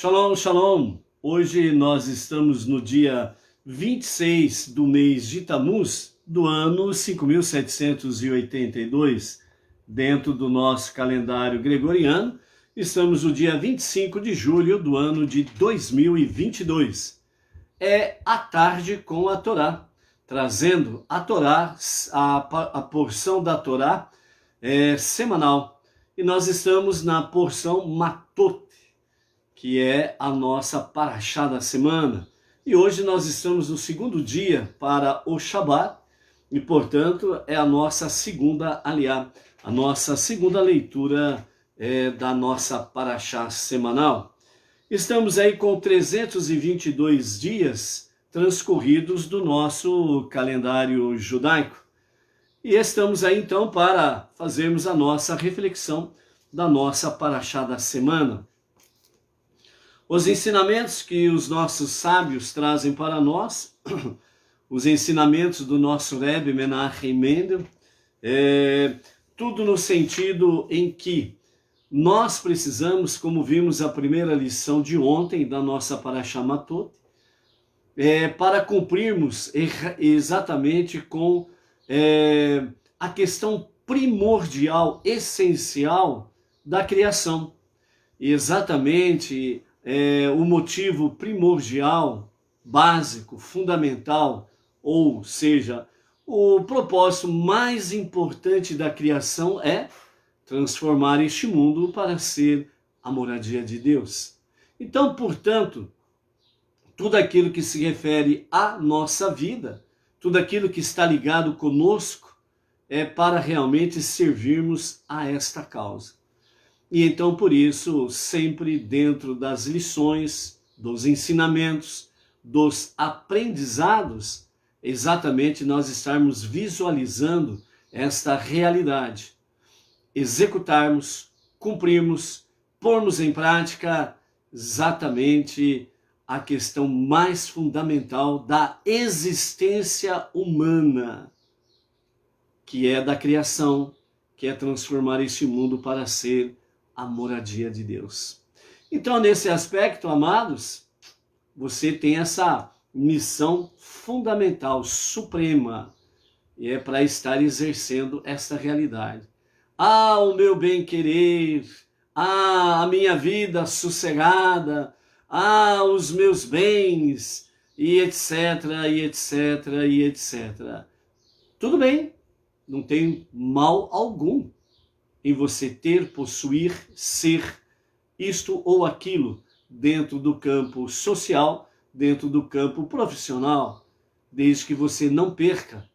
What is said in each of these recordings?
Shalom, shalom! Hoje nós estamos no dia 26 do mês de Tammuz, do ano 5782, dentro do nosso calendário gregoriano. Estamos no dia 25 de julho do ano de 2022. É a tarde com a Torá, trazendo a Torá, a porção da Torá semanal. E nós estamos na porção Matot, que é a nossa paraxá da semana. E hoje nós estamos no segundo dia para o Shabat, e portanto é a nossa segunda aliá, a nossa segunda leitura da nossa paraxá semanal. Estamos aí com 322 dias transcorridos do nosso calendário judaico. E estamos aí então para fazermos a nossa reflexão da nossa paraxá da semana. Os ensinamentos que os nossos sábios trazem para nós, os ensinamentos do nosso Rebbe Menachem Mendel, tudo no sentido em que nós precisamos, como vimos a primeira lição de ontem da nossa Parashá Matot, para cumprirmos exatamente com a questão primordial, essencial da criação. Exatamente o motivo primordial, básico, fundamental, ou seja, o propósito mais importante da criação é transformar este mundo para ser a moradia de Deus. Então, portanto, tudo aquilo que se refere à nossa vida, tudo aquilo que está ligado conosco, é para realmente servirmos a esta causa. E então, por isso, sempre dentro das lições, dos ensinamentos, dos aprendizados, exatamente nós estarmos visualizando esta realidade. Executarmos, cumprirmos, pormos em prática exatamente a questão mais fundamental da existência humana, que é da criação, que é transformar este mundo para ser a moradia de Deus. Então, nesse aspecto, amados, você tem essa missão fundamental, suprema, e é para estar exercendo esta realidade. O meu bem-querer, a minha vida sossegada, os meus bens, e etc, e etc, e etc. Tudo bem, não tem mal algum em você ter, possuir, ser isto ou aquilo dentro do campo social, dentro do campo profissional, desde que você não perca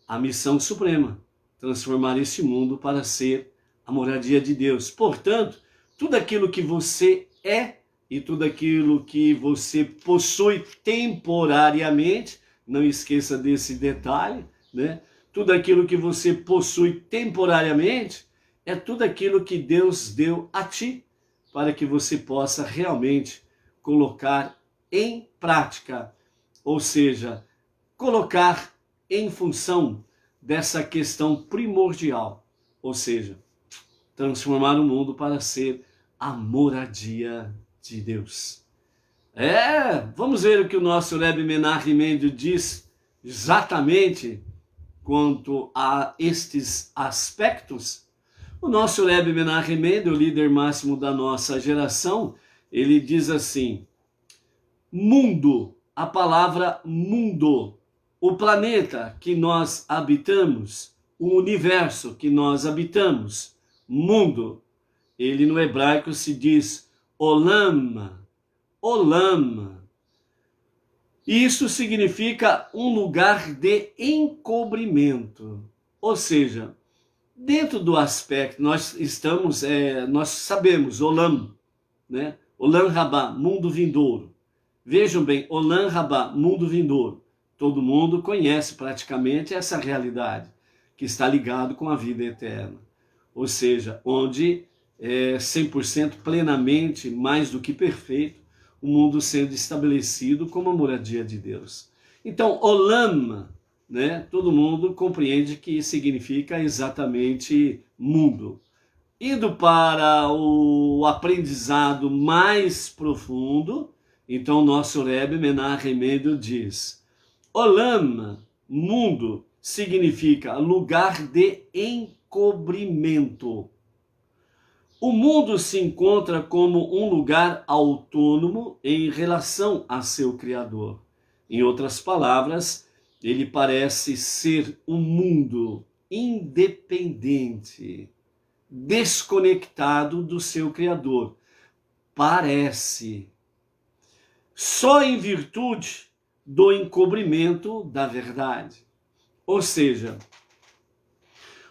a missão suprema, transformar este mundo para ser a moradia de Deus. Portanto, tudo aquilo que você é e tudo aquilo que você possui temporariamente, não esqueça desse detalhe, né? Tudo aquilo que você possui temporariamente é tudo aquilo que Deus deu a ti, para que você possa realmente colocar em prática, ou seja, colocar em função dessa questão primordial, ou seja, transformar o mundo para ser a moradia de Deus. Vamos ver o que o nosso Rebbe Menachem Mendel diz exatamente quanto a estes aspectos. O nosso Rebbe Menachem Mendel, o líder máximo da nossa geração, ele diz assim: mundo, a palavra mundo, o planeta que nós habitamos, o universo que nós habitamos, mundo, ele no hebraico se diz olam, olam. Isso significa um lugar de encobrimento, ou seja, dentro do aspecto, nós sabemos, Olam, né? Olam Rabá, mundo vindouro. Vejam bem, Olam Rabá, mundo vindouro. Todo mundo conhece praticamente essa realidade, que está ligado com a vida eterna. Ou seja, onde é 100% plenamente, mais do que perfeito, o mundo sendo estabelecido como a moradia de Deus. Então, Olam, né? Todo mundo compreende que significa exatamente mundo. Indo para o aprendizado mais profundo, então nosso Rebbe Menachem Mendel diz: Olam, mundo, significa lugar de encobrimento. O mundo se encontra como um lugar autônomo em relação a seu Criador. Em outras palavras, ele parece ser um mundo independente, desconectado do seu Criador. Parece. Só em virtude do encobrimento da verdade. Ou seja,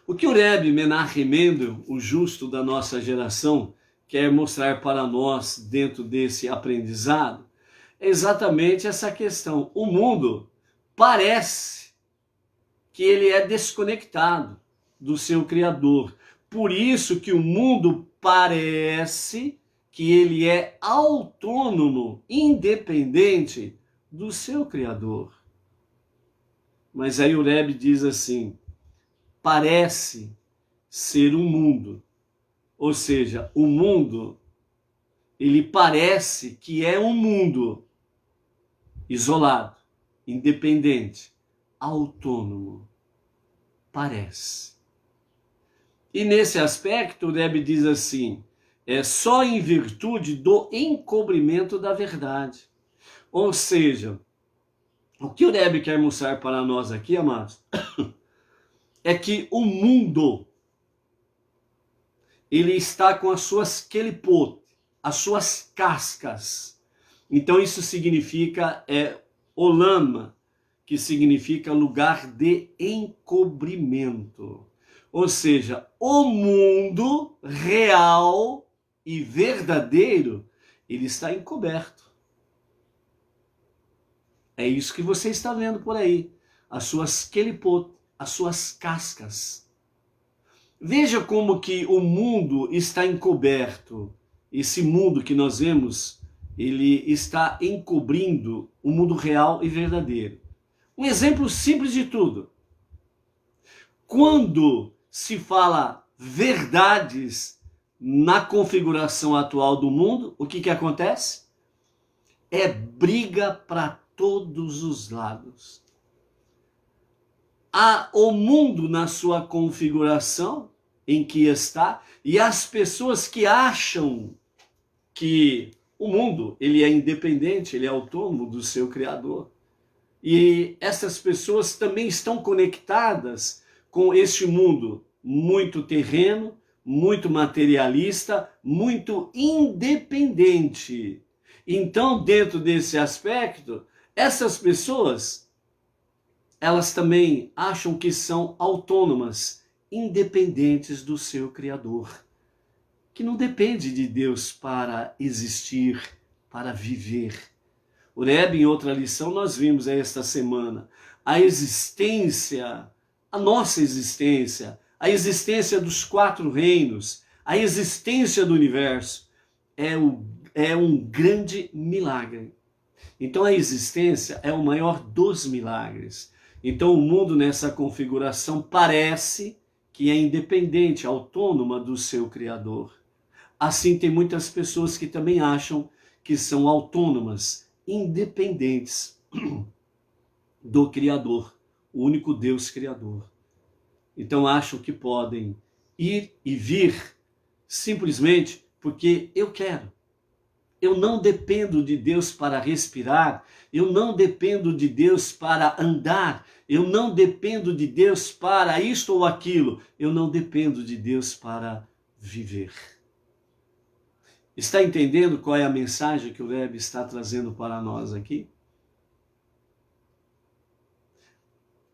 o que o Rebbe Menachem Mendel, o justo da nossa geração, quer mostrar para nós dentro desse aprendizado é exatamente essa questão. O mundo parece que ele é desconectado do seu Criador. Por isso que o mundo parece que ele é autônomo, independente do seu Criador. Mas aí o Rebbe diz assim: parece ser um mundo, ou seja, o mundo, ele parece que é um mundo isolado, independente, autônomo, parece. E nesse aspecto o Rebbe diz assim: é só em virtude do encobrimento da verdade. Ou seja, o que o Rebbe quer mostrar para nós aqui, amados, é que o mundo, ele está com as suas kelipot, as suas cascas. Então isso significa olam, que significa lugar de encobrimento. Ou seja, o mundo real e verdadeiro, ele está encoberto. É isso que você está vendo por aí. As suas kelipot, as suas cascas. Veja como que o mundo está encoberto. Esse mundo que nós vemos, ele está encobrindo o mundo real e verdadeiro. Um exemplo simples de tudo. Quando se fala verdades na configuração atual do mundo, o que acontece? É briga para todos os lados. Há o mundo na sua configuração em que está e as pessoas que acham que o mundo ele é independente, ele é autônomo do seu Criador. E essas pessoas também estão conectadas com este mundo muito terreno, muito materialista, muito independente. Então, dentro desse aspecto, essas pessoas, elas também acham que são autônomas, independentes do seu Criador, que não depende de Deus para existir, para viver. O Rebbe, em outra lição, nós vimos esta semana a existência, a nossa existência, a existência dos quatro reinos, a existência do universo, é um grande milagre. Então a existência é o maior dos milagres. Então o mundo nessa configuração parece que é independente, autônoma do seu Criador. Assim tem muitas pessoas que também acham que são autônomas, independentes do Criador, o único Deus Criador. Então acham que podem ir e vir simplesmente porque eu quero. Eu não dependo de Deus para respirar, eu não dependo de Deus para andar, eu não dependo de Deus para isto ou aquilo, eu não dependo de Deus para viver. Está entendendo qual é a mensagem que o Rebbe está trazendo para nós aqui?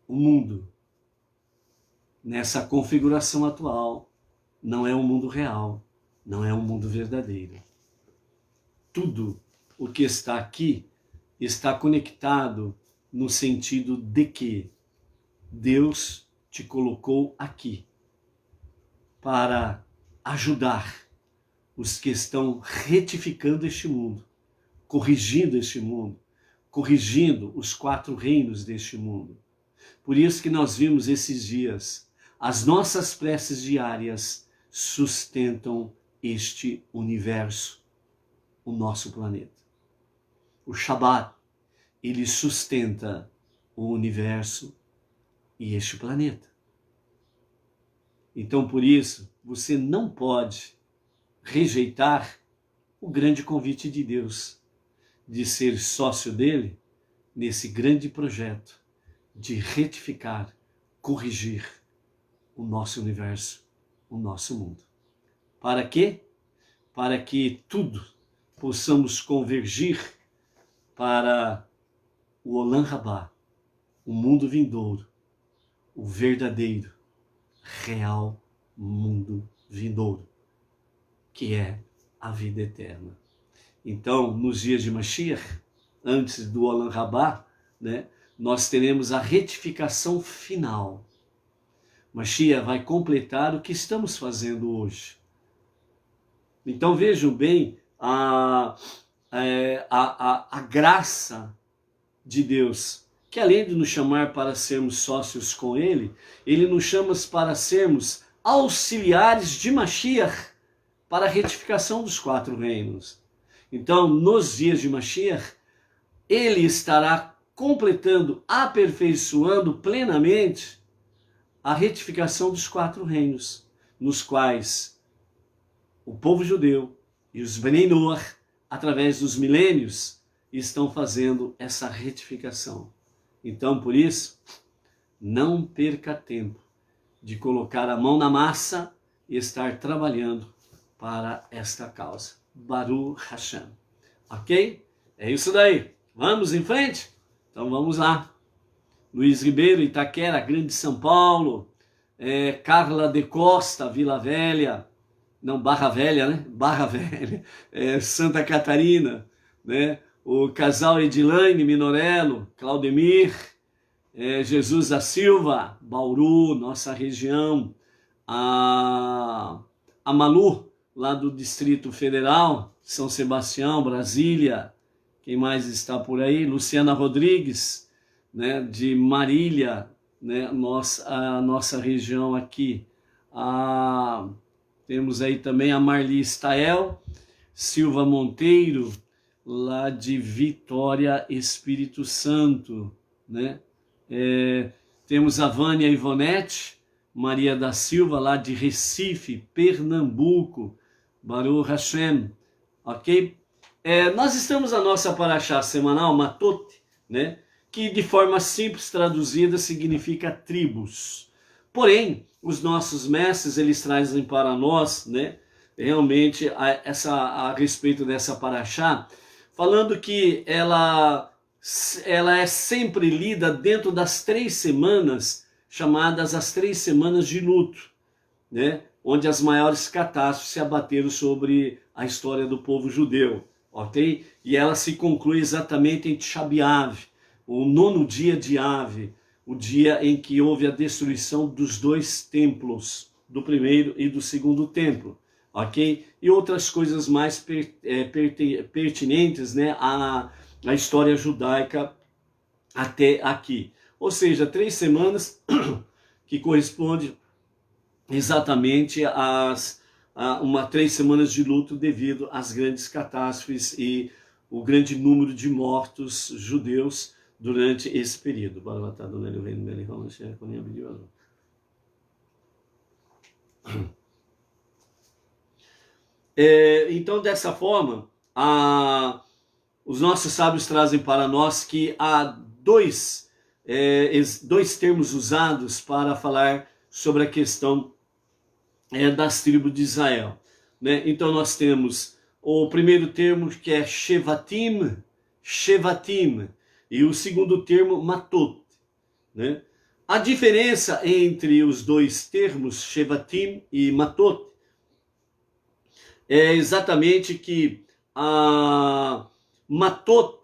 O mundo, nessa configuração atual, não é um mundo real, não é um mundo verdadeiro. Tudo o que está aqui está conectado no sentido de que Deus te colocou aqui para ajudar os que estão retificando este mundo, corrigindo este mundo, corrigindo os quatro reinos deste mundo. Por isso que nós vimos esses dias as nossas preces diárias sustentam este universo, o nosso planeta. O Shabat, ele sustenta o universo e este planeta. Então, por isso, você não pode rejeitar o grande convite de Deus de ser sócio dele nesse grande projeto de retificar, corrigir o nosso universo, o nosso mundo. Para quê? Para que tudo possamos convergir para o Olam Rabá, o mundo vindouro, o verdadeiro, real mundo vindouro, que é a vida eterna. Então, nos dias de Mashiach, antes do Olam Rabá, né, nós teremos a retificação final. Mashiach vai completar o que estamos fazendo hoje. Então vejam bem a graça de Deus, que além de nos chamar para sermos sócios com Ele, Ele nos chama para sermos auxiliares de Mashiach para a retificação dos 4 reinos. Então, nos dias de Mashiach, Ele estará completando, aperfeiçoando plenamente a retificação dos 4 reinos, nos quais o povo judeu e os Bnei Noach, através dos milênios, estão fazendo essa retificação. Então, por isso, não perca tempo de colocar a mão na massa e estar trabalhando para esta causa. Baruch Hashem. Ok? É isso daí. Vamos em frente? Então vamos lá. Luiz Ribeiro, Itaquera, Grande São Paulo. Carla de Costa, Vila Velha. Não, Barra Velha, né? Barra Velha. Santa Catarina, né? O casal Edilane Minorello, Claudemir, Jesus da Silva, Bauru, nossa região, a Malu, lá do Distrito Federal, São Sebastião, Brasília, quem mais está por aí? Luciana Rodrigues, né, de Marília, né, a nossa região aqui. Temos aí também a Marli Stael, Silva Monteiro, lá de Vitória, Espírito Santo, né? Temos a Vânia Ivonete, Maria da Silva, lá de Recife, Pernambuco, Baruch Hashem, ok? Nós estamos na nossa paraxá semanal, Matot, né? Que de forma simples traduzida significa tribos. Porém, os nossos mestres, eles trazem para nós, né? Realmente a respeito dessa paraxá, falando que ela é sempre lida dentro das 3 semanas, chamadas as 3 semanas de luto, né? Onde as maiores catástrofes se abateram sobre a história do povo judeu, ok? E ela se conclui exatamente em Tisha B'Av, o 9º dia de Av, o dia em que houve a destruição dos 2 templos, do primeiro e do segundo templo, ok? E outras coisas mais pertinentes, né, à história judaica até aqui. Ou seja, 3 semanas que corresponde exatamente a 3 semanas de luto devido às grandes catástrofes e o grande número de mortos judeus durante esse período. Então, dessa forma, os nossos sábios trazem para nós que há dois termos usados para falar sobre a questão das tribos de Israel, né? Então nós temos o primeiro termo, que é Shevatim, e o segundo termo, Matot, né? A diferença entre os 2 termos, Shevatim e Matot, é exatamente que Matot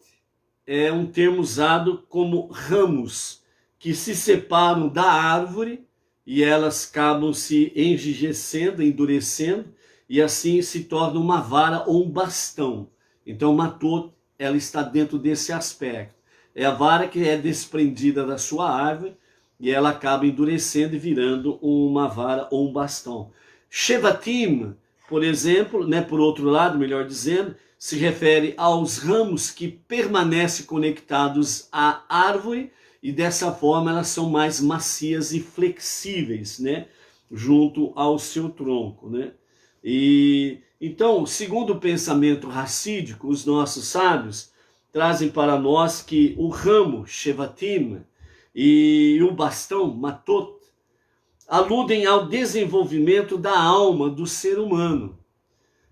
é um termo usado como ramos que se separam da árvore e elas acabam se enrijecendo, endurecendo, e assim se torna uma vara ou um bastão. Então, Matot, ela está dentro desse aspecto. É a vara que é desprendida da sua árvore e ela acaba endurecendo e virando uma vara ou um bastão. Shevatim, por exemplo, né, por outro lado, melhor dizendo, se refere aos ramos que permanecem conectados à árvore e dessa forma elas são mais macias e flexíveis, né, junto ao seu tronco, né? E então, segundo o pensamento racídico, os nossos sábios trazem para nós que o ramo, Shevatim, e o bastão, Matot, aludem ao desenvolvimento da alma do ser humano,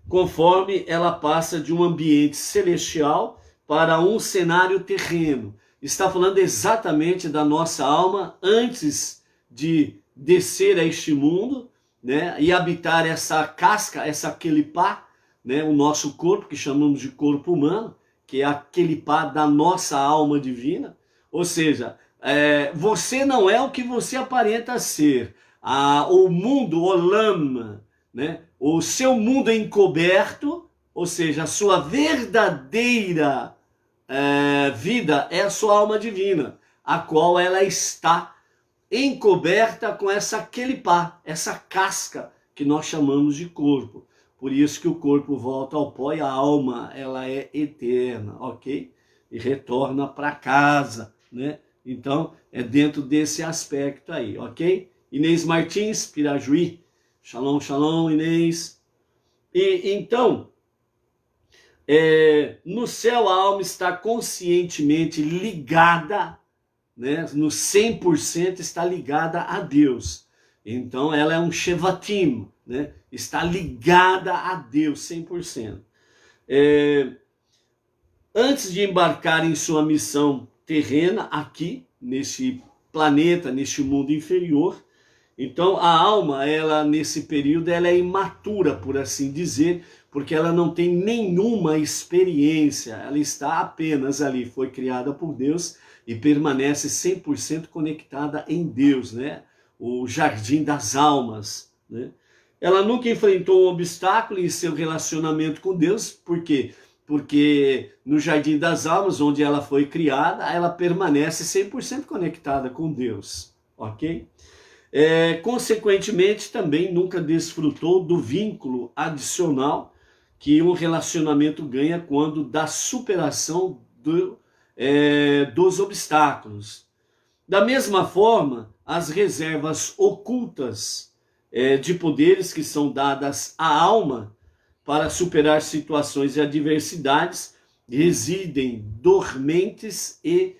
conforme ela passa de um ambiente celestial para um cenário terreno. Está falando exatamente da nossa alma antes de descer a este mundo, né, e habitar essa casca, essa quelipá, né, o nosso corpo, que chamamos de corpo humano, que é a quelipá da nossa alma divina. Ou seja, você não é o que você aparenta ser. O mundo, Olam, né, o seu mundo encoberto, ou seja, a sua verdadeira vida é a sua alma divina, a qual ela está encoberta com essa quelipá, essa casca que nós chamamos de corpo. Por isso que o corpo volta ao pó e a alma, ela é eterna, ok? E retorna para casa, né? Então, é dentro desse aspecto aí, ok? Inês Martins, Pirajuí. Shalom, shalom, Inês. E então, no céu a alma está conscientemente ligada, né? No 100% está ligada a Deus. Então ela é um Shevatim, né? Está ligada a Deus 100%. Antes de embarcar em sua missão terrena aqui, nesse planeta, neste mundo inferior, então a alma, ela nesse período, ela é imatura, por assim dizer, porque ela não tem nenhuma experiência, ela está apenas ali, foi criada por Deus e permanece 100% conectada em Deus, né? O jardim das almas, né? Ela nunca enfrentou um obstáculo em seu relacionamento com Deus, por quê? Porque no jardim das almas, onde ela foi criada, ela permanece 100% conectada com Deus, ok? Consequentemente, também nunca desfrutou do vínculo adicional que um relacionamento ganha quando da superação dos obstáculos. Da mesma forma, as reservas ocultas de poderes que são dadas à alma para superar situações e adversidades residem dormentes e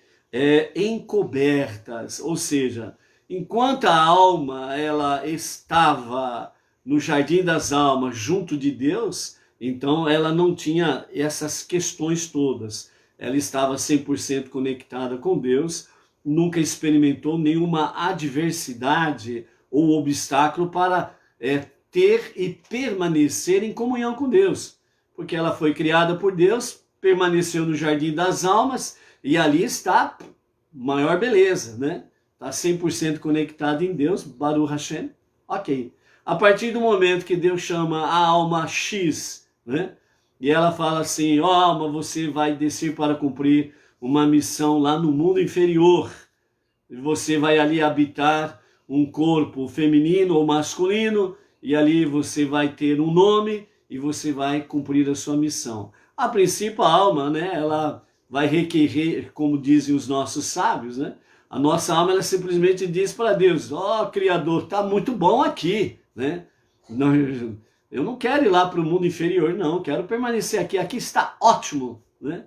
encobertas, ou seja, enquanto a alma ela estava no jardim das almas junto de Deus, então ela não tinha essas questões todas. Ela estava 100% conectada com Deus, nunca experimentou nenhuma adversidade ou obstáculo para ter e permanecer em comunhão com Deus. Porque ela foi criada por Deus, permaneceu no jardim das almas e ali está maior beleza, né? Está 100% conectado em Deus, Baruch Hashem, ok. A partir do momento que Deus chama a alma X, né? E ela fala assim, alma, você vai descer para cumprir uma missão lá no mundo inferior. E você vai ali habitar um corpo feminino ou masculino, e ali você vai ter um nome, e você vai cumprir a sua missão. A princípio, a alma, né? Ela vai requerer, como dizem os nossos sábios, né? A nossa alma, ela simplesmente diz para Deus, Criador, está muito bom aqui, né? Eu não quero ir lá para o mundo inferior, não, quero permanecer aqui, aqui está ótimo, né?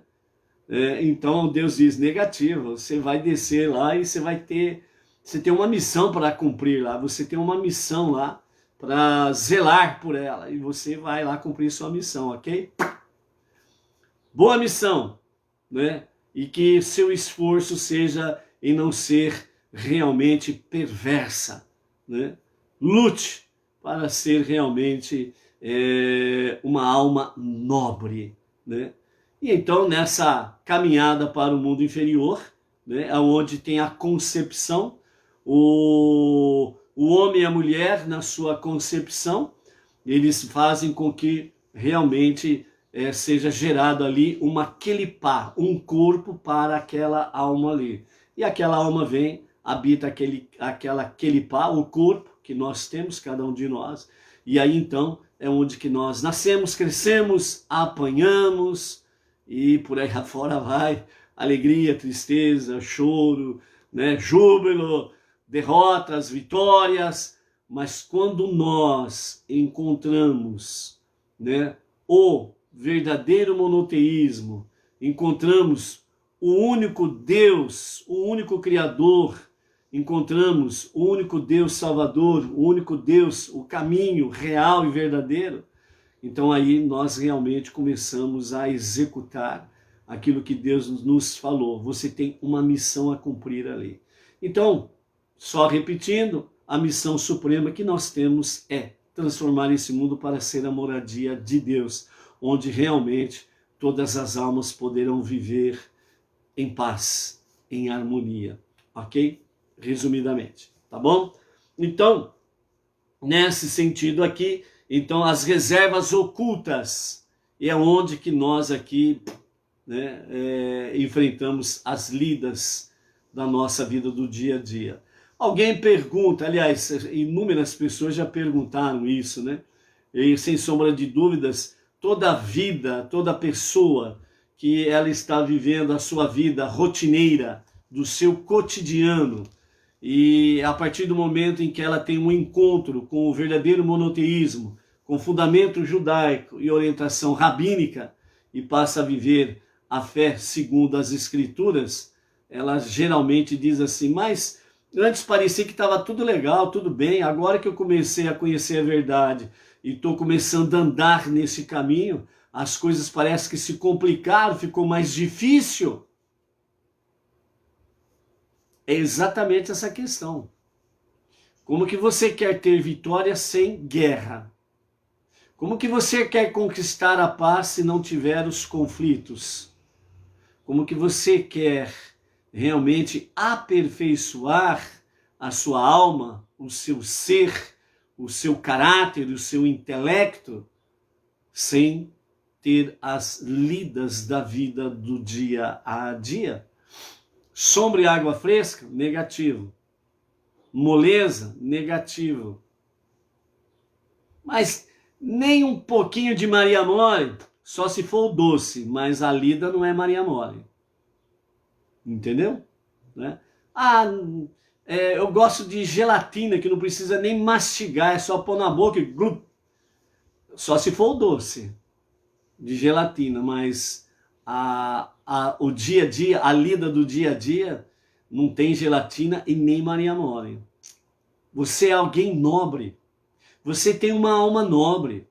Então Deus diz, negativo, você vai descer lá e você tem uma missão para cumprir lá, você tem uma missão lá para zelar por ela, e você vai lá cumprir sua missão, ok? Boa missão, né? E que seu esforço seja em não ser realmente perversa, né? Lute para ser realmente uma alma nobre, né? E então nessa caminhada para o mundo inferior, né, onde tem a concepção, o homem e a mulher na sua concepção, eles fazem com que realmente seja gerado ali uma quelipá, um corpo para aquela alma ali. E aquela alma vem, habita aquela quelipá, o corpo que nós temos, cada um de nós, E aí então é onde que nós nascemos, crescemos, apanhamos e por aí afora vai alegria, tristeza, choro, né, júbilo, derrotas, vitórias. Mas quando nós encontramos, né, o verdadeiro monoteísmo, encontramos o único Deus, o único Criador, encontramos o único Deus Salvador, o único Deus, o caminho real e verdadeiro, então aí nós realmente começamos a executar aquilo que Deus nos falou. Você tem uma missão a cumprir ali. Então, só repetindo, a missão suprema que nós temos é transformar esse mundo para ser a moradia de Deus, onde realmente todas as almas poderão viver em paz, em harmonia, ok? Resumidamente, tá bom? Então, nesse sentido aqui, então as reservas ocultas é onde que nós aqui, né, enfrentamos as lidas da nossa vida do dia a dia. Alguém pergunta, aliás, inúmeras pessoas já perguntaram isso, né? E sem sombra de dúvidas, toda vida, toda pessoa que ela está vivendo a sua vida rotineira, do seu cotidiano, e a partir do momento em que ela tem um encontro com o verdadeiro monoteísmo, com fundamento judaico e orientação rabínica, e passa a viver a fé segundo as Escrituras, ela geralmente diz assim, mas antes parecia que estava tudo legal, tudo bem, agora que eu comecei a conhecer a verdade e estou começando a andar nesse caminho, as coisas parecem que se complicaram, ficou mais difícil. É exatamente essa questão. Como que você quer ter vitória sem guerra? Como que você quer conquistar a paz se não tiver os conflitos? Como que você quer realmente aperfeiçoar a sua alma, o seu ser, o seu caráter, o seu intelecto, sem ter as lidas da vida do dia a dia? Sombra e água fresca? Negativo. Moleza? Negativo. Mas nem um pouquinho de Maria Mole, só se for o doce, mas a lida não é Maria Mole. Entendeu? Né? Eu gosto de gelatina, que não precisa nem mastigar, é só pôr na boca e glup. Só se for o doce de gelatina, mas o dia a dia, a lida do dia a dia, não tem gelatina e nem Maria Mole. Você é alguém nobre. Você tem uma alma nobre.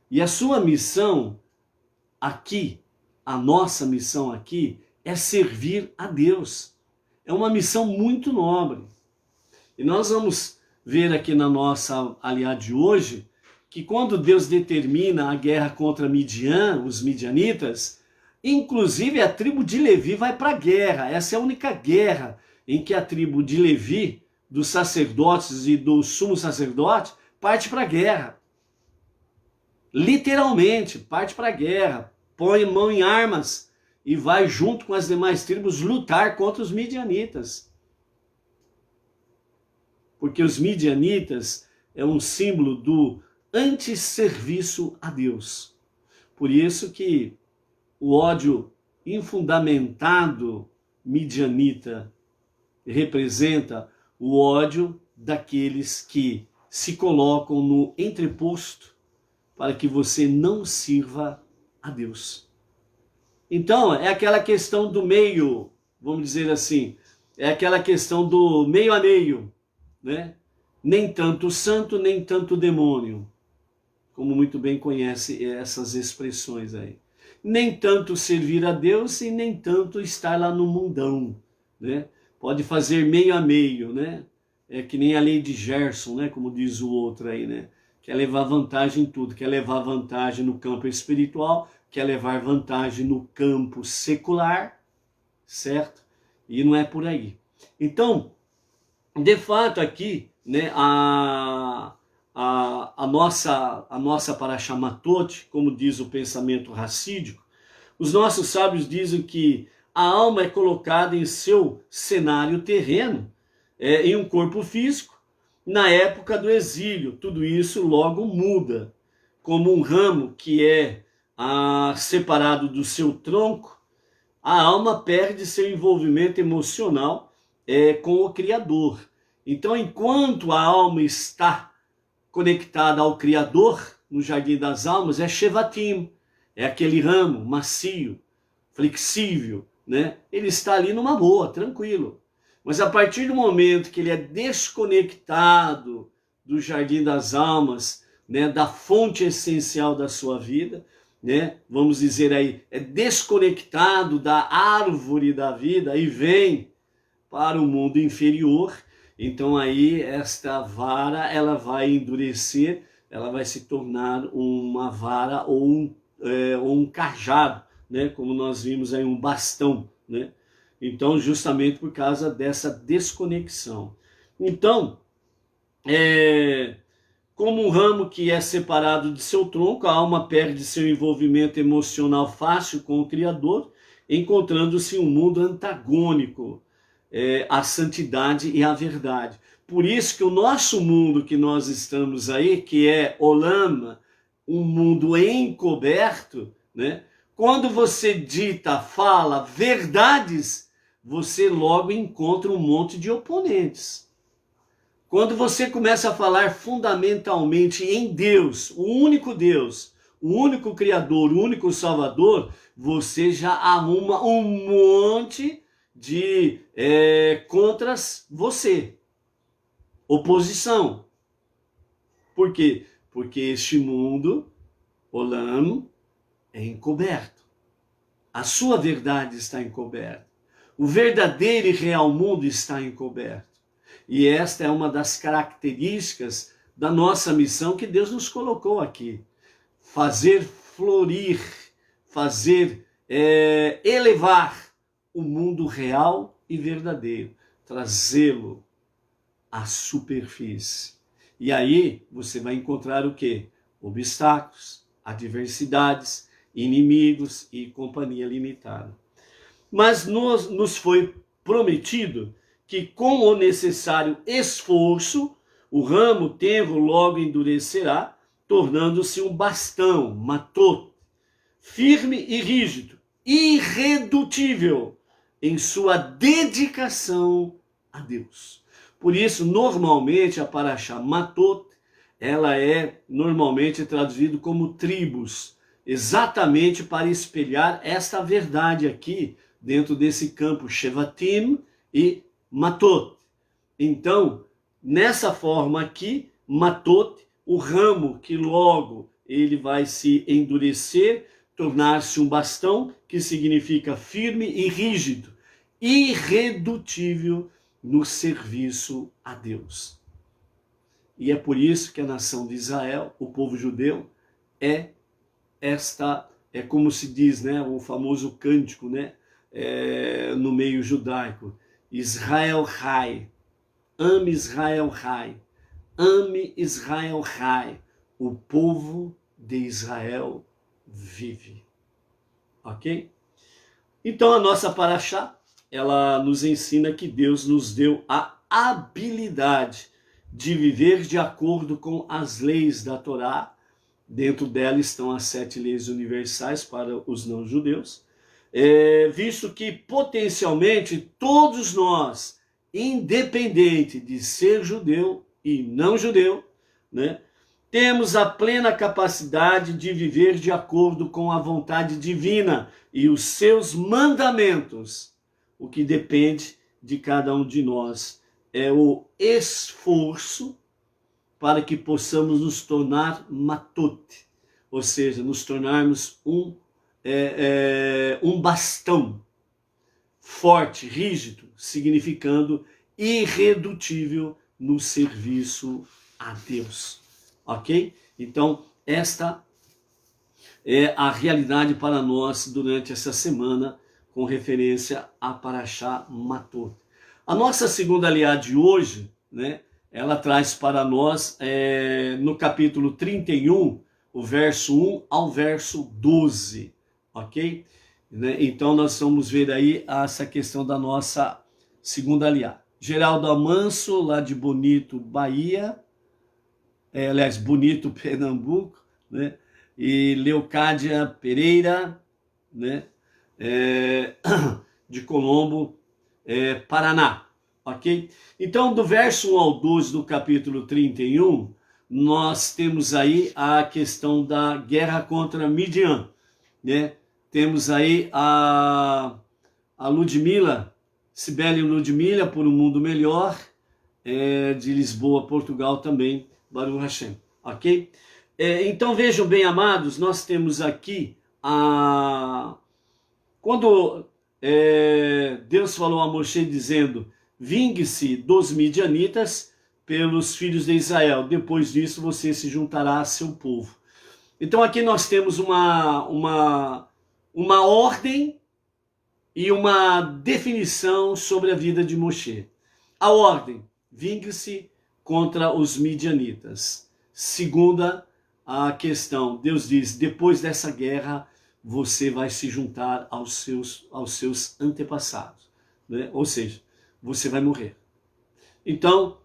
E a sua missão aqui, a nossa missão aqui, é servir a Deus. É uma missão muito nobre. E nós vamos ver aqui na nossa aliada de hoje, que quando Deus determina a guerra contra Midian, os midianitas, inclusive a tribo de Levi vai para a guerra. Essa é a única guerra em que a tribo de Levi, dos sacerdotes e do sumo sacerdote, parte para a guerra. Literalmente, parte para a guerra, põe mão em armas e vai junto com as demais tribos lutar contra os midianitas. Porque os midianitas é um símbolo do antisserviço a Deus. Por isso que o ódio infundamentado midianita representa o ódio daqueles que se colocam no entreposto para que você não sirva a Deus. Então, é aquela questão do meio, vamos dizer assim, é aquela questão do meio a meio, né? Nem tanto santo, nem tanto demônio, como muito bem conhece essas expressões aí. Nem tanto servir a Deus e nem tanto estar lá no mundão, né? Pode fazer meio a meio, né? É que nem a lei de Gerson, né? Como diz o outro aí, né? Quer levar vantagem em tudo, quer levar vantagem no campo espiritual, quer levar vantagem no campo secular, certo? E não é por aí. Então, de fato aqui, né, a nossa Parashá Matot, como diz o pensamento racídico, os nossos sábios dizem que a alma é colocada em seu cenário terreno, em um corpo físico, na época do exílio. Tudo isso logo muda. Como um ramo que é separado do seu tronco, a alma perde seu envolvimento emocional com o Criador. Então, enquanto a alma está conectada ao Criador, no Jardim das Almas, é Shevatim, é aquele ramo macio, flexível, né? Ele está ali numa boa, tranquilo. Mas a partir do momento que ele é desconectado do Jardim das Almas, né, da fonte essencial da sua vida, né, vamos dizer aí, é desconectado da árvore da vida e vem para o mundo inferior, então aí esta vara ela vai endurecer, ela vai se tornar uma vara ou um cajado, né, como nós vimos aí, um bastão, né? Então, justamente por causa dessa desconexão. Então, como um ramo que é separado de seu tronco, a alma perde seu envolvimento emocional fácil com o Criador, encontrando-se um mundo antagônico à santidade e à verdade. Por isso que o nosso mundo que nós estamos aí, que é Olam, um mundo encoberto, né? Quando você fala verdades, você logo encontra um monte de oponentes. Quando você começa a falar fundamentalmente em Deus, o único Criador, o único Salvador, você já arruma um monte de contras você. Oposição. Por quê? Porque este mundo, Olam, é encoberto. A sua verdade está encoberta. O verdadeiro e real mundo está encoberto. E esta é uma das características da nossa missão que Deus nos colocou aqui. Fazer florir, fazer elevar o mundo real e verdadeiro. Trazê-lo à superfície. E aí você vai encontrar o quê? Obstáculos, adversidades, inimigos e companhia limitada. Mas nos foi prometido que com o necessário esforço, o ramo tenro logo endurecerá, tornando-se um bastão, matot, firme e rígido, irredutível em sua dedicação a Deus. Por isso, normalmente, a Parashá Matot, ela é normalmente traduzida como tribos, exatamente para espelhar esta verdade aqui, dentro desse campo Shevatim e Matot. Então, nessa forma aqui, Matot, o ramo que logo ele vai se endurecer, tornar-se um bastão, que significa firme e rígido, irredutível no serviço a Deus. E é por isso que a nação de Israel, o povo judeu, é como se diz, né, o famoso cântico, né, no meio judaico, Israel Rai, ame Israel Rai, ame Israel Rai, o povo de Israel vive. Ok? Então a nossa Parashá, ela nos ensina que Deus nos deu a habilidade de viver de acordo com as leis da Torá. Dentro dela estão as 7 leis universais para os não-judeus, visto que potencialmente todos nós, independente de ser judeu e não judeu, né, temos a plena capacidade de viver de acordo com a vontade divina e os seus mandamentos. O que depende de cada um de nós é o esforço para que possamos nos tornar matot, ou seja, nos tornarmos um bastão forte, rígido, significando irredutível no serviço a Deus. Ok? Então, esta é a realidade para nós durante essa semana, com referência a Parashá Matot. A nossa segunda aliá de hoje, né, ela traz para nós, no capítulo 31, o verso 1 ao verso 12, ok? Né? Então nós vamos ver aí essa questão da nossa segunda aliá. Geraldo Amanso, lá de Bonito, Bahia, aliás, Bonito, Pernambuco, né? E Leocádia Pereira, né? De Colombo, Paraná, ok? Então, do verso 1 ao 12 do capítulo 31, nós temos aí a questão da guerra contra Midian, né? Temos aí a Ludmila, Cibele Ludmila, por um mundo melhor, de Lisboa, Portugal também, Baruch Hashem, ok? Então vejam bem, amados, nós temos aqui quando Deus falou a Moshe dizendo, vingue-se dos midianitas pelos filhos de Israel, depois disso você se juntará a seu povo. Então aqui nós temos uma ordem e uma definição sobre a vida de Moshe. A ordem, vingue-se contra os midianitas. Segunda, a questão, Deus diz, depois dessa guerra, você vai se juntar aos seus antepassados, né? Ou seja, você vai morrer. Então,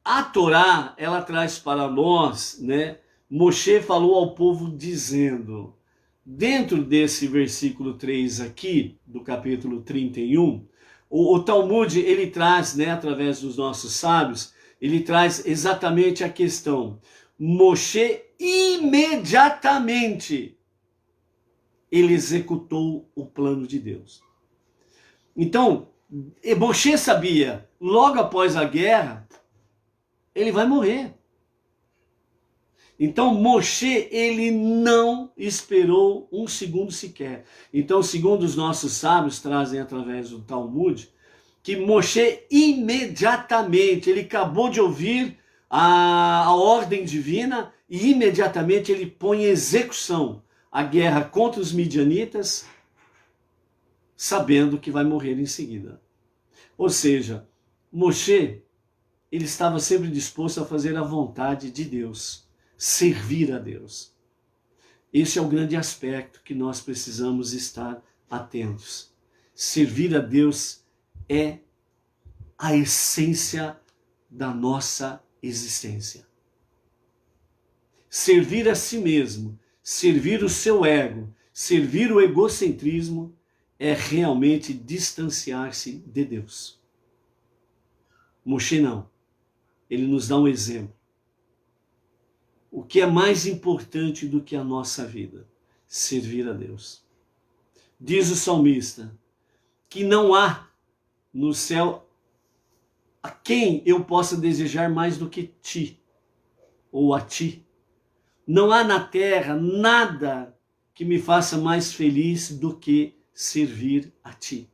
a Torá, ela traz para nós, né? Moshe falou ao povo dizendo, dentro desse versículo 3 aqui, do capítulo 31, o Talmud, ele traz, né, através dos nossos sábios, ele traz exatamente a questão. Moshe imediatamente, ele executou o plano de Deus. Então, Moshe sabia, logo após a guerra, ele vai morrer. Então Moshe, ele não esperou um segundo sequer. Então, segundo os nossos sábios trazem através do Talmud, que Moshe imediatamente, ele acabou de ouvir a ordem divina e imediatamente ele põe em execução a guerra contra os midianitas, sabendo que vai morrer em seguida. Ou seja, Moshe, ele estava sempre disposto a fazer a vontade de Deus, servir a Deus. Esse é o grande aspecto que nós precisamos estar atentos. Servir a Deus é a essência da nossa existência. Servir a si mesmo, servir o seu ego, servir o egocentrismo é realmente distanciar-se de Deus. Moshe não. Ele nos dá um exemplo. O que é mais importante do que a nossa vida? Servir a Deus. Diz o salmista que não há no céu a quem eu possa desejar mais do que ti, ou a ti. Não há na terra nada que me faça mais feliz do que servir a ti.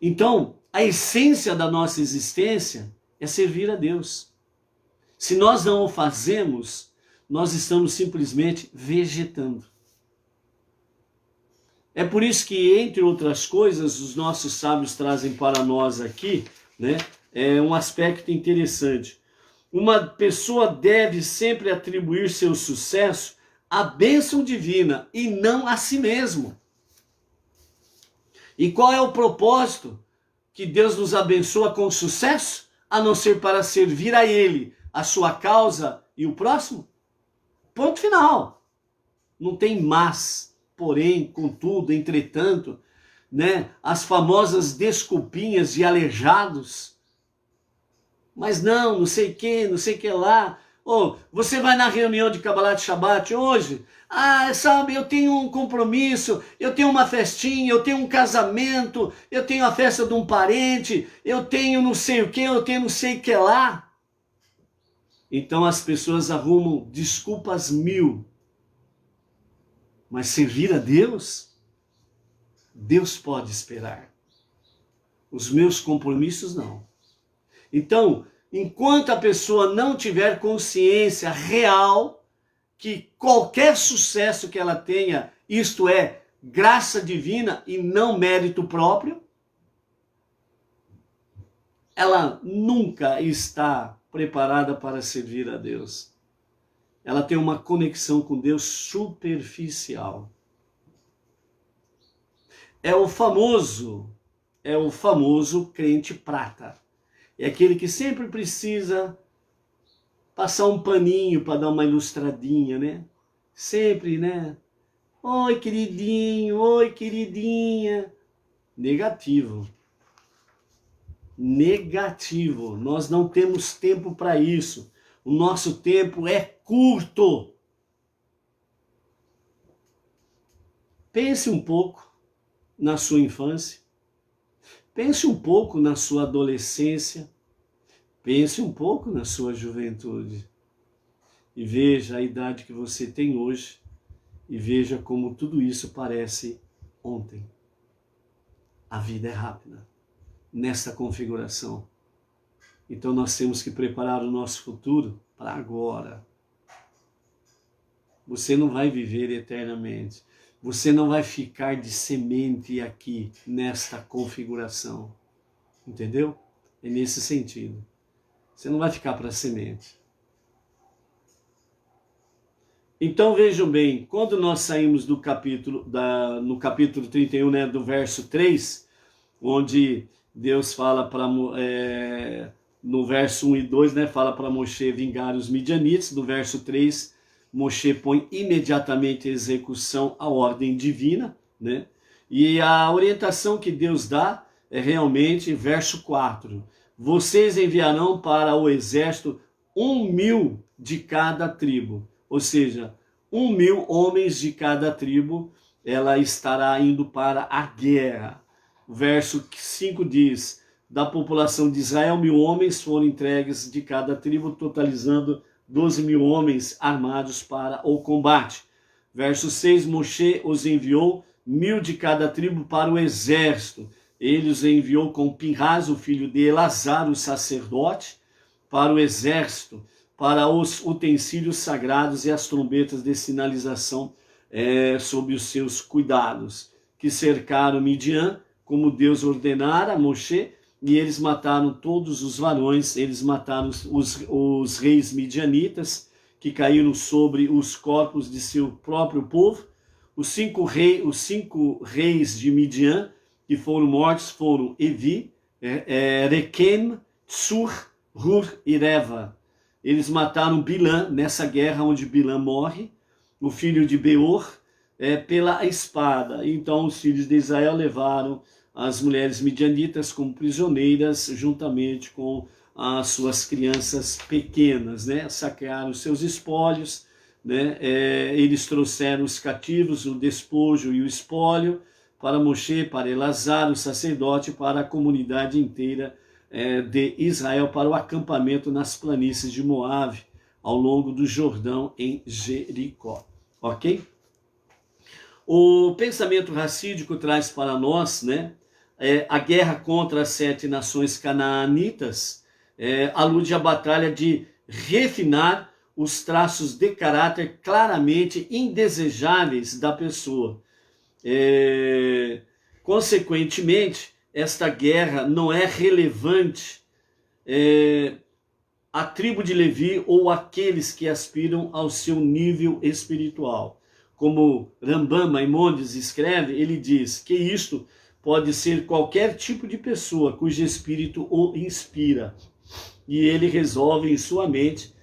Então, a essência da nossa existência é servir a Deus. Se nós não o fazemos, nós estamos simplesmente vegetando. É por isso que, entre outras coisas, os nossos sábios trazem para nós aqui, né, um aspecto interessante. Uma pessoa deve sempre atribuir seu sucesso à bênção divina e não a si mesmo. E qual é o propósito que Deus nos abençoa com sucesso? A não ser para servir a Ele, a sua causa e o próximo? Ponto final. Não tem mas, porém, contudo, entretanto, né? As famosas desculpinhas de aleijados. Mas não sei o que lá. Você vai na reunião de Kabbalat Shabbat hoje? Sabe, eu tenho um compromisso, eu tenho uma festinha, eu tenho um casamento, eu tenho a festa de um parente, eu tenho não sei o que, eu tenho não sei o que lá. Então as pessoas arrumam desculpas mil. Mas servir a Deus, Deus pode esperar. Os meus compromissos não. Então, enquanto a pessoa não tiver consciência real que qualquer sucesso que ela tenha, isto é, graça divina e não mérito próprio, ela nunca está preparada para servir a Deus. Ela tem uma conexão com Deus superficial. É o famoso é o famoso crente prata. É aquele que sempre precisa passar um paninho para dar uma ilustradinha, né? Sempre, né? Oi, queridinho, oi, queridinha. Negativo. Negativo. Nós não temos tempo para isso. O nosso tempo é curto. Pense um pouco na sua infância. Pense um pouco na sua adolescência. Pense um pouco na sua juventude. E veja a idade que você tem hoje. E veja como tudo isso parece ontem. A vida é rápida nessa configuração. Então nós temos que preparar o nosso futuro para agora. Você não vai viver eternamente. Você não vai ficar de semente aqui nesta configuração. Entendeu? É nesse sentido. Você não vai ficar para semente. Então vejam bem, quando nós saímos do no capítulo 31, né, do verso 3, onde Deus fala para, no verso 1 e 2, né, fala para Moshe vingar os midianitas, no verso 3, Moshe põe imediatamente em execução a ordem divina, né, e a orientação que Deus dá é realmente, verso 4, vocês enviarão para o exército 1.000 de cada tribo. Ou seja, 1.000 homens de cada tribo, ela estará indo para a guerra. O verso 5 diz, da população de Israel, 1.000 homens foram entregues de cada tribo, totalizando 12.000 homens armados para o combate. Verso 6, Moshe os enviou 1.000 de cada tribo para o exército. Ele os enviou com Pinhas, o filho de Elazar, o sacerdote, para o exército, para os utensílios sagrados e as trombetas de sinalização sob os seus cuidados, que cercaram Midian, como Deus ordenara a Moshe, e eles mataram todos os varões, eles mataram os reis midianitas, que caíram sobre os corpos de seu próprio povo. Os cinco reis de Midian, que foram mortos, foram Evi, Requem, Tsur, Hur e Reva. Eles mataram Bilã, nessa guerra onde Bilã morre, o filho de Beor, pela espada. Então os filhos de Israel levaram as mulheres midianitas como prisioneiras, juntamente com as suas crianças pequenas, né? Saquearam seus espólios, né? Eles trouxeram os cativos, o despojo e o espólio, para Moshe, para Elazar, o sacerdote, para a comunidade inteira de Israel, para o acampamento nas planícies de Moabe, ao longo do Jordão, em Jericó. Ok? O pensamento racídico traz para nós, né, a guerra contra as 7 nações canaanitas, alude à batalha de refinar os traços de caráter claramente indesejáveis da pessoa. Consequentemente, esta guerra não é relevante à tribo de Levi ou àqueles que aspiram ao seu nível espiritual. Como Rambam Maimonides escreve, ele diz que isto pode ser qualquer tipo de pessoa cujo espírito o inspira. E ele resolve em sua mente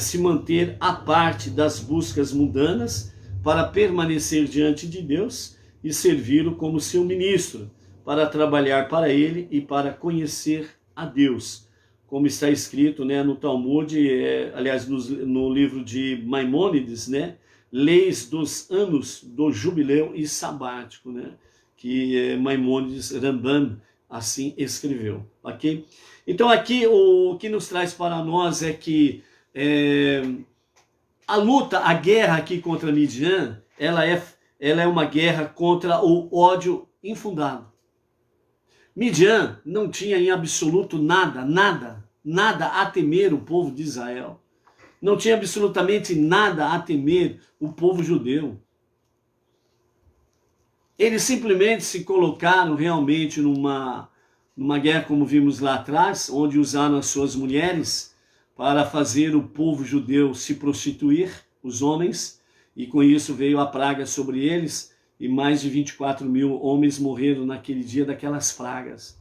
se manter à parte das buscas mundanas para permanecer diante de Deus e servi-lo como seu ministro, para trabalhar para ele e para conhecer a Deus. Como está escrito, né, no Talmud, aliás, no livro de Maimônides, né, leis dos anos do jubileu e sabático, né, que Maimônides Rambam assim escreveu, ok? Então aqui o que nos traz para nós é que a luta, a guerra aqui contra Midian, ela é uma guerra contra o ódio infundado. Midian não tinha em absoluto nada a temer o povo de Israel. Não tinha absolutamente nada a temer o povo judeu. Eles simplesmente se colocaram realmente numa guerra, como vimos lá atrás, onde usaram as suas mulheres para fazer o povo judeu se prostituir, os homens, e com isso veio a praga sobre eles, e mais de 24 mil homens morreram naquele dia daquelas pragas,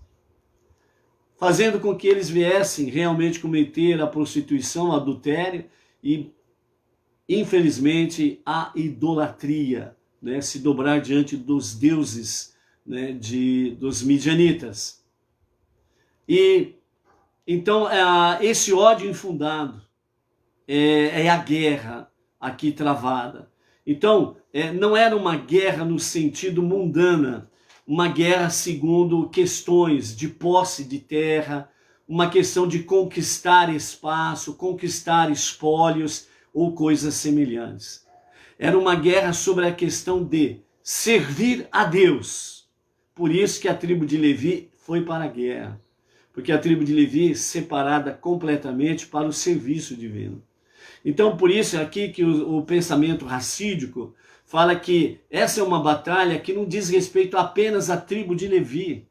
fazendo com que eles viessem realmente cometer a prostituição, o adultério e, infelizmente, a idolatria, né? Se dobrar diante dos deuses, né? Dos midianitas. E então esse ódio infundado é a guerra aqui travada. Então, não era uma guerra no sentido mundana, uma guerra segundo questões de posse de terra, uma questão de conquistar espaço, conquistar espólios ou coisas semelhantes. Era uma guerra sobre a questão de servir a Deus. Por isso que a tribo de Levi foi para a guerra, porque a tribo de Levi é separada completamente para o serviço divino. Então, por isso aqui que o pensamento racídico fala que essa é uma batalha que não diz respeito apenas à tribo de Levi,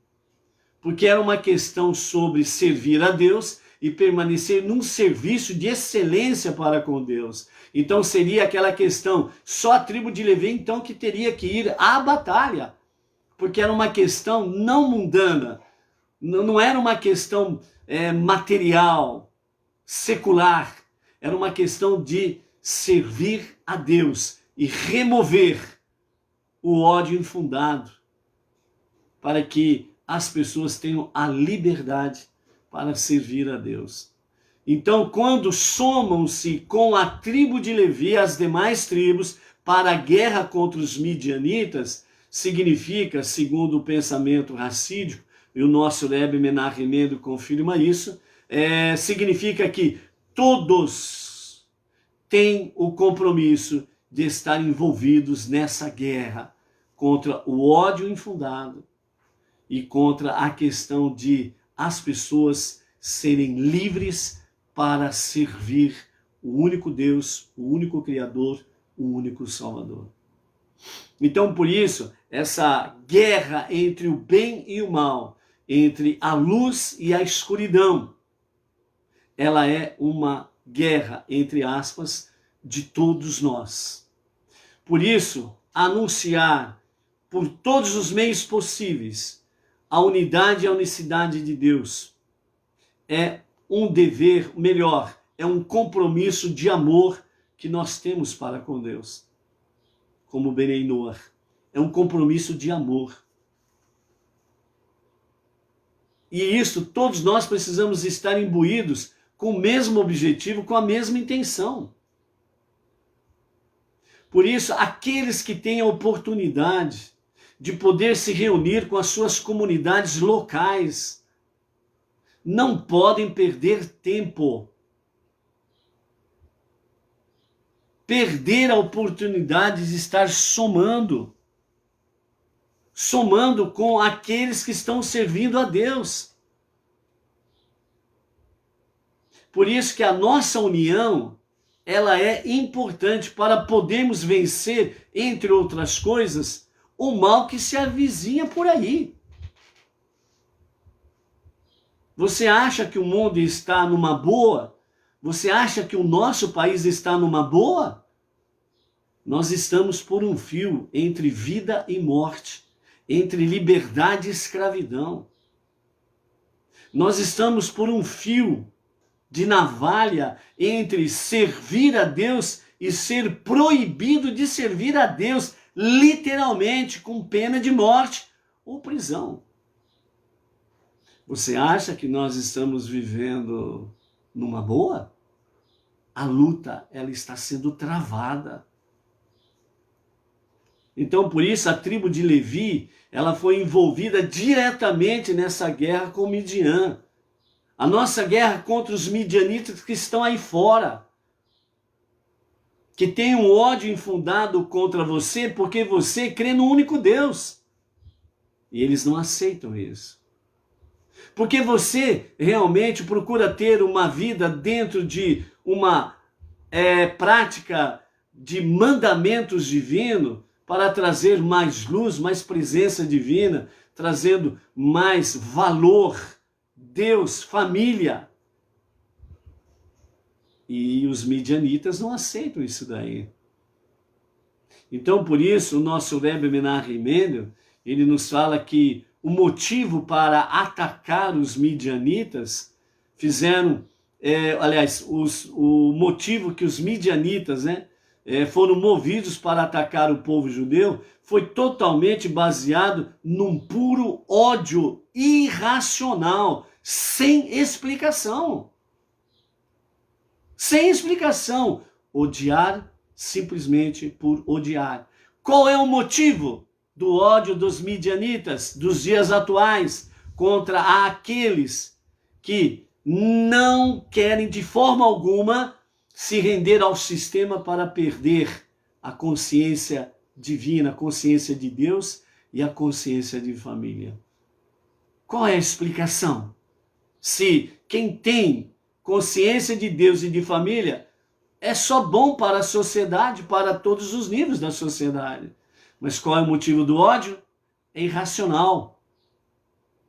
porque era uma questão sobre servir a Deus e permanecer num serviço de excelência para com Deus. Então seria aquela questão, só a tribo de Levi então que teria que ir à batalha, porque era uma questão não mundana, não era uma questão material, secular, era uma questão de servir a Deus e remover o ódio infundado, para que as pessoas tenham a liberdade para servir a Deus. Então, quando somam-se com a tribo de Levi, as demais tribos, para a guerra contra os midianitas, significa, segundo o pensamento racídico, e o nosso Rebbe Menahem Mendel confirma isso, significa que todos têm o compromisso de estar envolvidos nessa guerra contra o ódio infundado e contra a questão de as pessoas serem livres para servir o único Deus, o único Criador, o único Salvador. Então, por isso, essa guerra entre o bem e o mal, entre a luz e a escuridão, ela é uma guerra, entre aspas, de todos nós. Por isso, anunciar por todos os meios possíveis a unidade e a unicidade de Deus é um dever, melhor, é um compromisso de amor que nós temos para com Deus. Como Benei Noach, é um compromisso de amor. E isso, todos nós precisamos estar imbuídos com o mesmo objetivo, com a mesma intenção. Por isso, aqueles que têm a oportunidade de poder se reunir com as suas comunidades locais, não podem perder tempo. Perder a oportunidade de estar somando com aqueles que estão servindo a Deus. Por isso que a nossa união, ela é importante para podermos vencer, entre outras coisas, o mal que se avizinha por aí. Você acha que o mundo está numa boa? Você acha que o nosso país está numa boa? Nós estamos por um fio entre vida e morte, entre liberdade e escravidão. Nós estamos por um fio de navalha entre servir a Deus e ser proibido de servir a Deus, literalmente com pena de morte ou prisão. Você acha que nós estamos vivendo numa boa? A luta, ela está sendo travada. Então, por isso, a tribo de Levi, ela foi envolvida diretamente nessa guerra com Midian. A nossa guerra contra os midianitas que estão aí fora, que tem um ódio infundado contra você porque você crê no único Deus. E eles não aceitam isso. Porque você realmente procura ter uma vida dentro de uma prática de mandamentos divinos para trazer mais luz, mais presença divina, trazendo mais valor, Deus, família. E os midianitas não aceitam isso daí. Então, por isso, o nosso Rebbe Menachem Mendel, ele nos fala que o motivo para atacar os midianitas fizeram, o motivo que os midianitas, foram movidos para atacar o povo judeu foi totalmente baseado num puro ódio irracional, sem explicação. Sem explicação. Odiar simplesmente por odiar. Qual é o motivo do ódio dos midianitas dos dias atuais contra aqueles que não querem de forma alguma se render ao sistema para perder a consciência divina, a consciência de Deus e a consciência de família? Qual é a explicação? Se quem tem consciência de Deus e de família é só bom para a sociedade, para todos os níveis da sociedade. Mas qual é o motivo do ódio? É irracional.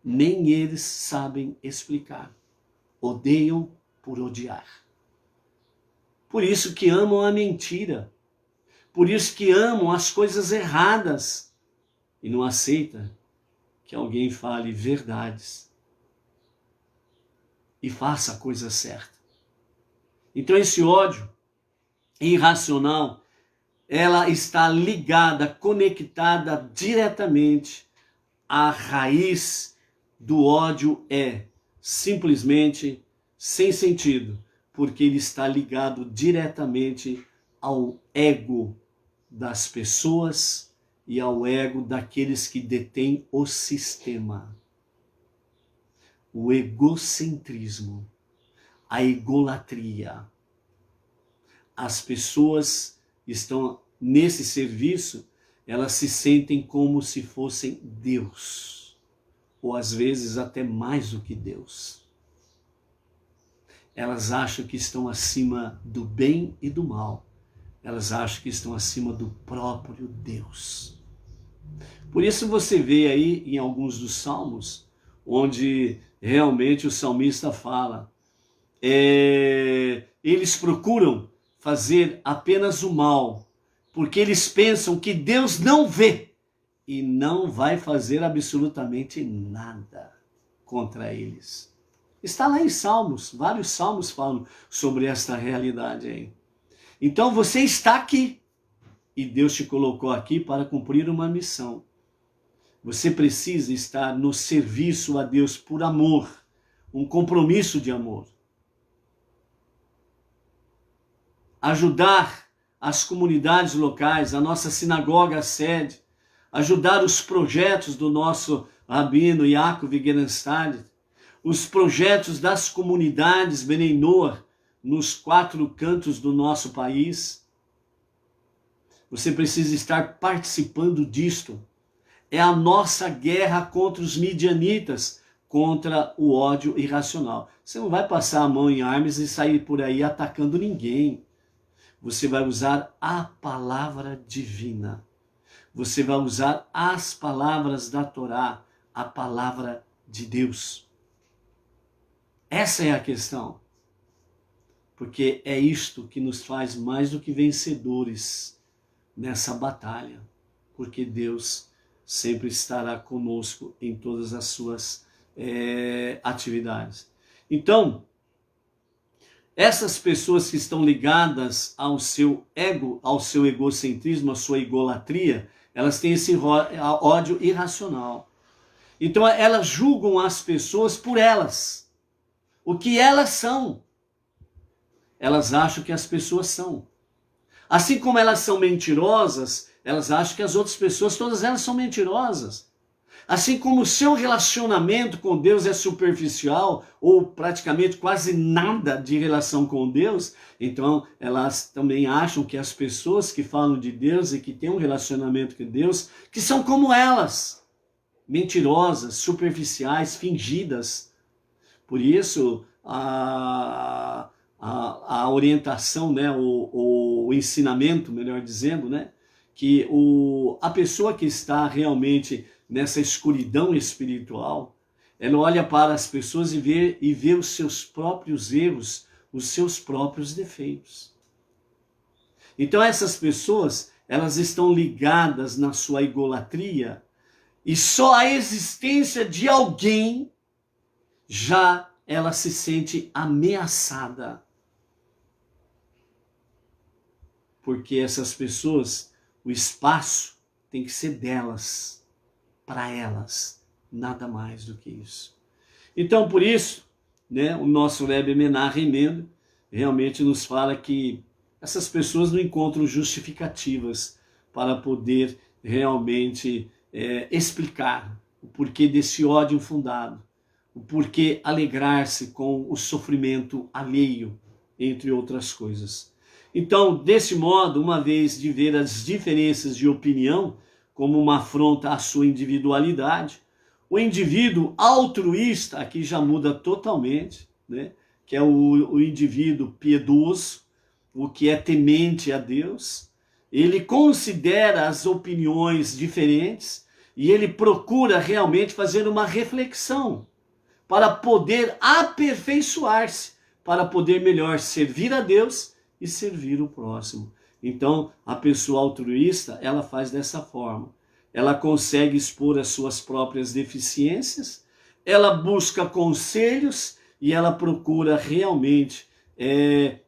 Nem eles sabem explicar. Odeiam por odiar. Por isso que amam a mentira. Por isso que amam as coisas erradas. E não aceitam que alguém fale verdades. E faça a coisa certa. Então esse ódio irracional, ela está ligada, conectada diretamente à raiz do ódio, simplesmente sem sentido, porque ele está ligado diretamente ao ego das pessoas e ao ego daqueles que detêm o sistema. O egocentrismo, a egolatria. As pessoas estão nesse serviço, elas se sentem como se fossem Deus, ou às vezes até mais do que Deus. Elas acham que estão acima do bem e do mal. Elas acham que estão acima do próprio Deus. Por isso você vê aí em alguns dos salmos, onde realmente o salmista fala, eles procuram fazer apenas o mal, porque eles pensam que Deus não vê e não vai fazer absolutamente nada contra eles. Está lá em Salmos, vários salmos falam sobre esta realidade aí. Então você está aqui e Deus te colocou aqui para cumprir uma missão. Você precisa estar no serviço a Deus por amor, um compromisso de amor. Ajudar as comunidades locais, a nossa sinagoga, a sede, ajudar os projetos do nosso rabino Yaakov Gerenstad, os projetos das comunidades Benei Noach nos 4 cantos do nosso país. Você precisa estar participando disto. É a nossa guerra contra os midianitas, contra o ódio irracional. Você não vai passar a mão em armas e sair por aí atacando ninguém. Você vai usar a palavra divina. Você vai usar as palavras da Torá, a palavra de Deus. Essa é a questão. Porque é isto que nos faz mais do que vencedores nessa batalha. Porque Deus sempre estará conosco em todas as suas atividades. Então, essas pessoas que estão ligadas ao seu ego, ao seu egocentrismo, à sua egolatria, elas têm esse ódio irracional. Então elas julgam as pessoas por elas. O que elas são. Elas acham que as pessoas são. Assim como elas são mentirosas, elas acham que as outras pessoas, todas elas são mentirosas. Assim como o seu relacionamento com Deus é superficial, ou praticamente quase nada de relação com Deus, então elas também acham que as pessoas que falam de Deus e que têm um relacionamento com Deus, que são como elas, mentirosas, superficiais, fingidas. Por isso, a orientação, o ensinamento, melhor dizendo, que a pessoa que está realmente nessa escuridão espiritual, ela olha para as pessoas e vê os seus próprios erros, os seus próprios defeitos. Então essas pessoas, elas estão ligadas na sua idolatria, e só a existência de alguém já ela se sente ameaçada. Porque essas pessoas, o espaço tem que ser delas, para elas, nada mais do que isso. Então, por isso, né, o nosso Rebbe Menachem Mendel realmente nos fala que essas pessoas não encontram justificativas para poder realmente explicar o porquê desse ódio infundado, o porquê alegrar-se com o sofrimento alheio, entre outras coisas. Então, desse modo, uma vez de ver as diferenças de opinião como uma afronta à sua individualidade, o indivíduo altruísta, aqui já muda totalmente, né? Que é o indivíduo piedoso, o que é temente a Deus, ele considera as opiniões diferentes e ele procura realmente fazer uma reflexão para poder aperfeiçoar-se, para poder melhor servir a Deus e servir o próximo. Então, a pessoa altruísta, ela faz dessa forma. Ela consegue expor as suas próprias deficiências, ela busca conselhos e ela procura realmente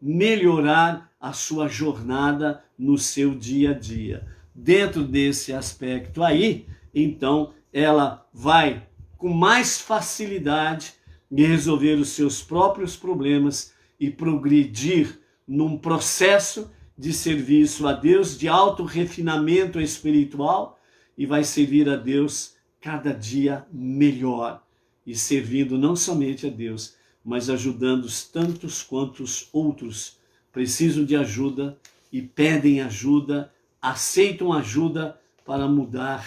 melhorar a sua jornada no seu dia a dia. Dentro desse aspecto aí, então, ela vai com mais facilidade resolver os seus próprios problemas e progredir num processo de serviço a Deus, de auto-refinamento espiritual, e vai servir a Deus cada dia melhor, e servindo não somente a Deus, mas ajudando tantos quantos outros precisam de ajuda e pedem ajuda, aceitam ajuda para mudar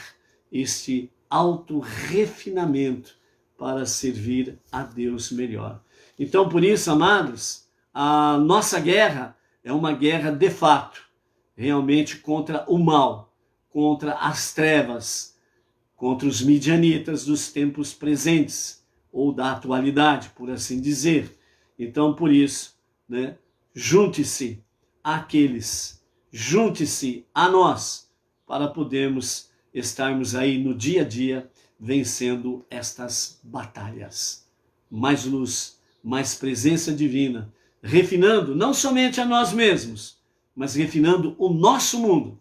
este auto-refinamento para servir a Deus melhor. Então, por isso, amados, a nossa guerra é uma guerra de fato, realmente contra o mal, contra as trevas, contra os midianitas dos tempos presentes, ou da atualidade, por assim dizer. Então, por isso, né, junte-se àqueles, junte-se a nós, para podermos estarmos aí no dia a dia vencendo estas batalhas. Mais luz, mais presença divina, refinando não somente a nós mesmos, mas refinando o nosso mundo,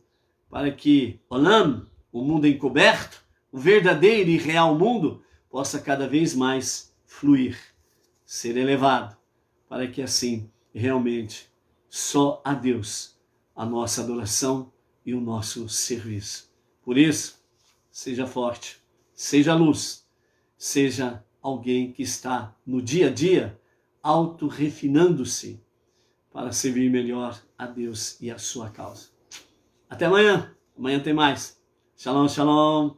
para que Olam, o mundo encoberto, o verdadeiro e real mundo, possa cada vez mais fluir, ser elevado, para que assim, realmente, só a Deus, a nossa adoração e o nosso serviço. Por isso, seja forte, seja luz, seja alguém que está no dia a dia auto-refinando-se para servir melhor a Deus e a sua causa. Até amanhã. Amanhã tem mais. Shalom, shalom.